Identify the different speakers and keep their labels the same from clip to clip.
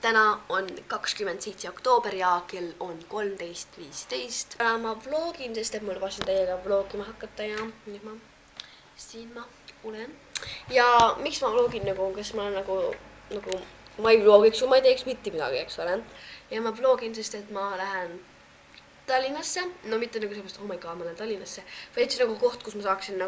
Speaker 1: Täna on 27. oktoober ja kell on 13.15. Ma vlogin, sest et ma lubasin teiega vlogima hakata ja nüüd siin ma olen. Ja miks ma vlogin kas ma ma ei vlogiks, kui ma ei teeks mitte midagi, eks ole. Ja ma vlogin, sest et ma lähen Tallinnasse, no mitte sellepärast, oh my god, ma lähen Tallinnasse, vaid see koht, kus ma saaksin ka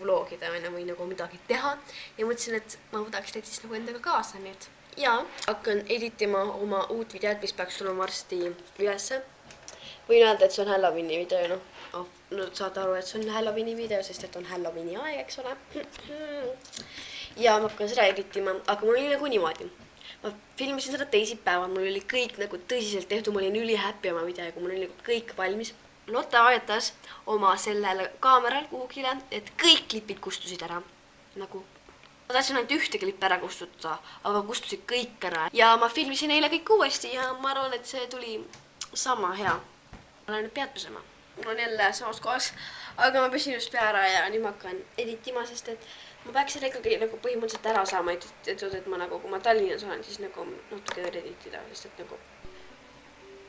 Speaker 1: vlogida või midagi teha. Ja mõtlesin, et ma võtaks teid siis endaga kaasa nüüd. Ja hakkan editima oma uut videot, mis peaks tulema varsti ülesse. Võin öelda, et see on Halloweeni video, no saate aru, et see on Halloweeni video, sest et on Halloweeni aeg, eks ole. Ja ma hakkan seda editima, aga mul oli niimoodi. Ma filmisin seda teisipäeval, mul oli kõik tõsiselt tehtud, ma olin ülihappy oma videoga, mul oli kõik valmis. Lotte vajutas oma sellele kaameral kuhugile, et kõik klipid kustusid ära. Ma tahtsin ainult ühte klippi ära kustutada, aga kustusid kõik ära. Ja ma filmisin eile kõik uuesti ja ma arvan, et see tuli sama hea. Ma lähen nüüd pead pesema. Mul on jälle samas kohas, aga ma pesin just pea ära ja nüüd ma hakkan editima, sest et ma peaks selle ikkagi põhimõtteliselt ära saama editud, et ma kui ma Tallinnas olen, siis natuke editida, sest et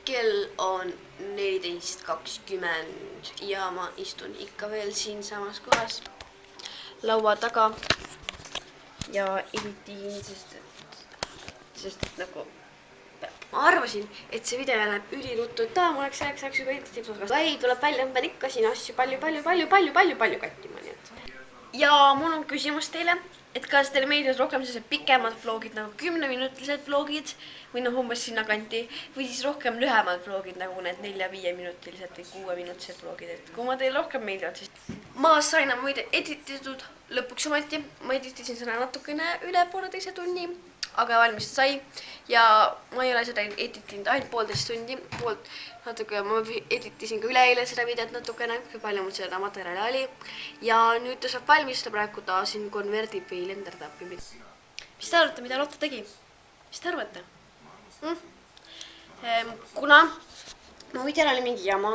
Speaker 1: kell on 14.20 ja ma istun ikka veel siin samas kohas laua taga ja editiin, sest et ma arvasin, et see video läheb üliruttu, et ma oleks juba edititud, aga ei, tuleb välja, ma pean ikka siin asju palju kattima, nii et. Ja mul on küsimus teile, et kas teile meeldivad rohkem sellised pikemad vlogid, 10-minutilised vlogid või umbes sinna kanti, või siis rohkem lühemad vlogid, need 4-5-minutilised või 6-minutilised vlogid, et kui ma teile rohkem meeldivad, siis ma sain oma video edititud lõpuks ometi, ma editisin seda natukene üle 1,5 tunni, aga valmis sai ja ma ei ole seda editinud ainult 1,5 tundi, ma editisin ka üleeile seda videot natukene, kui palju mul seda materjali oli ja nüüd ta saab valmis, ta praegu ta siin konverdib või lenderdab. Mis te arvate, mida Lotte tegi? Mis te arvate? Kuna mu videol oli mingi jama,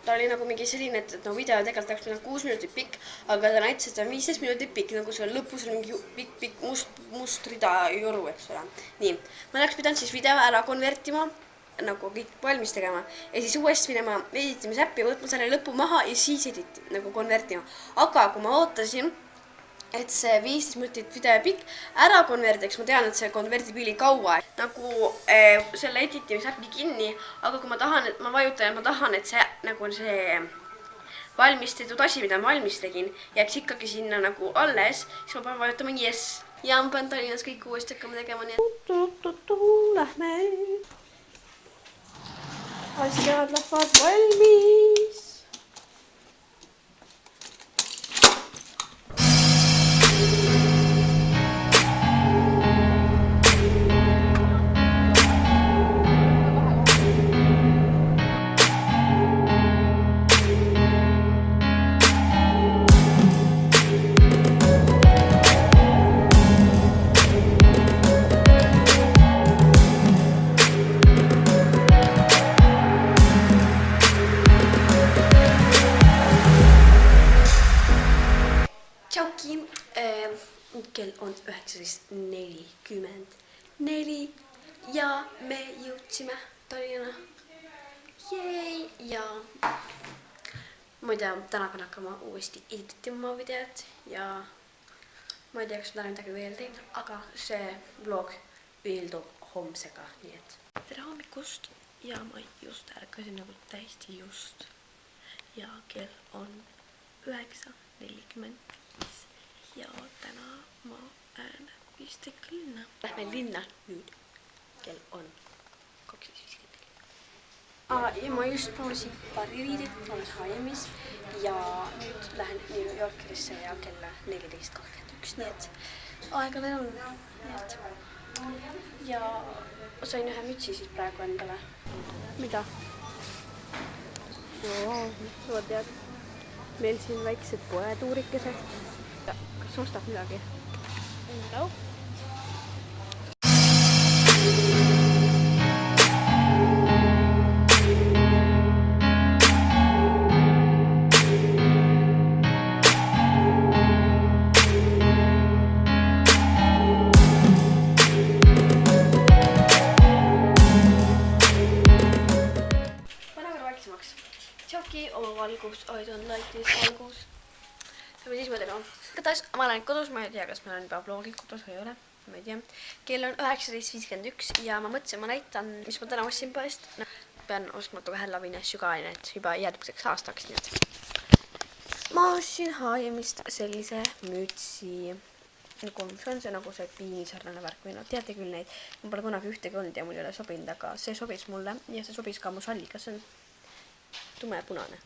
Speaker 1: ta oli mingi selline, et video tegelikult läks 6 minutit pikk, aga ta näitas, et ta on 15 minutit pikk, seal lõpus oli mingi pikk must rida joru, eks ole. Nii, ma läks pidanud siis video ära konvertima, kõik valmis tegema ja siis uuesti minema editimisäppi, võtma selle lõpu maha ja siis konvertima. Aga kui ma ootasin, et see 15 minutit video pikk ära konverdiks, ma tean, et see konverdib ülikaua. Selle editimisäppi kinni, aga kui ma tahan, et ma vajutan ja ma tahan, et see valmistatud asi, mida ma valmis tegin, jääks ikkagi sinna alles, siis ma pean vajutama yes. Ja ma pean Tallinnas kõik uuesti hakkama tegema, nii et lähme. Asjad lähevad valmis. Kell on 19.44 ja me jõudsime Tallinna. Jei! Ja ma ei tea, täna pean hakkama uuesti editima videot ja ma ei tea, kas ma täna midagi veel teen, aga see vlog ühildub homsega, nii et tere hommikust ja ma just ärkasin täiesti just ja kell on 9.45 ja täna ma lähen vist ikka linna. Lähme linna nüüd. Kell on 12.54. Ja ma just proovisin paari riidit, olen H&M-is ja nüüd lähen New Yorkerisse ja kell 14.21, nii et aega veel on. Ja sain ühe mütsi siis praegu endale. Mida? Joo, sa tead, meil siin väiksed poetuurikesed. Kas ostab midagi? No. valgus, I don't like this valgus. Siis ma teen kodus, ma olen kodus, ma ei tea, kas meil on juba vlogid kodus või ei ole, ma ei tea. Kell on 19.51 ja ma mõtlesin, ma näitan, mis ma täna ostsin poest. Pean ostma ka Halloweeni asju ka, et juba järgmiseks aastaks, nii et ma ostsin H&M-ist sellise mütsi. Nagu see on see nagu see piinisarnane värk või no teate küll neid. Ma pole kunagi ühtegi olnud ja mul ei ole sobinud, aga see sobis mulle ja see sobis ka mu salliga, see on tumepunane.